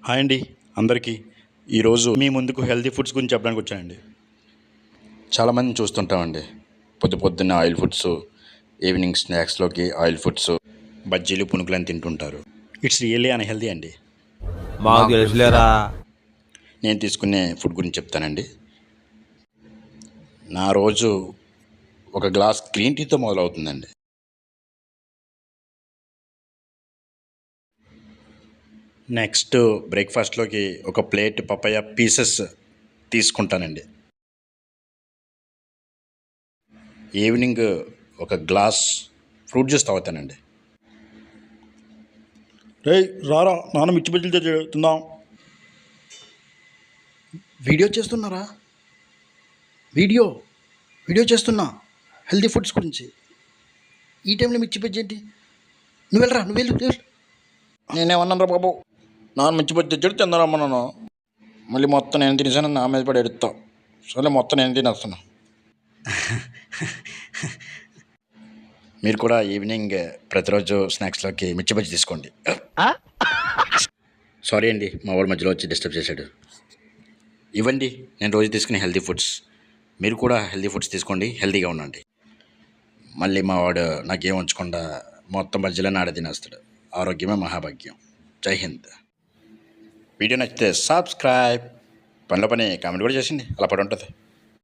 Hi అండి అందరికీ. ఈరోజు మీ ముందుకు హెల్తీ ఫుడ్స్ గురించి చెప్పడానికి వచ్చానండి. చాలామందిని చూస్తుంటామండి, పొద్దు పొద్దున్న ఆయిల్ ఫుడ్స్, ఈవినింగ్ స్నాక్స్లోకి ఆయిల్ ఫుడ్స్, బజ్జీలు పునుకులని తింటుంటారు. ఇట్స్ రియల్లీ అన్హెల్దీ అండి. మాకు తెలుసులేరా. నేను తీసుకునే ఫుడ్ గురించి చెప్తానండి. నా రోజు ఒక గ్లాస్ గ్రీన్ టీతో మొదలవుతుందండి. నెక్స్ట్ బ్రేక్ఫాస్ట్లోకి ఒక ప్లేట్ పపాయ పీసెస్ తీసుకుంటానండి. ఈవినింగ్ ఒక గ్లాస్ ఫ్రూట్ జ్యూస్ తాగుతానండి. రే రారా, నాన్న మిర్చి బజ్జీలు తెచ్చాడు, తిందాం. వీడియో చేస్తున్నారా? వీడియో వీడియో చేస్తున్నా హెల్దీ ఫుడ్స్ గురించి. ఈ టైంలో మిర్చి బజ్జీ ఏంటి? నువ్వు వెళ్ళరా, నువ్వు వెళ్ళు. నేనేమన్నాను రా బాబు, నాన్న మిర్చి బజ్జీ తెచ్చాడు, తిందారమ్మన్నాను. మళ్ళీ మొత్తం నేను తినేసాను, నా మీద పడి ఎడుతావు. సరే మొత్తం నేను తినేస్తాను. మీరు కూడా ఈవినింగ్ ప్రతిరోజు స్నాక్స్లోకి మిర్చి బజ్జీ తీసుకోండి. సారీ అండి, మా వాడు మధ్యలో వచ్చి డిస్టర్బ్ చేశాడు. ఇవ్వండి నేను రోజు తీసుకునే హెల్తీ ఫుడ్స్. మీరు కూడా హెల్తీ ఫుడ్స్ తీసుకోండి, హెల్తీగా ఉండండి. మళ్ళీ మా వాడు నాకేం ఉంచకుండా మొత్తం మధ్యలో నాడే తినేస్తాడు. ఆరోగ్యమే మహాభాగ్యం. జై హింద్. వీడియో నచ్చితే సబ్స్క్రైబ్. పనిలో పని కామెంట్ కూడా చేసింది, అలా పడి ఉంటుంది.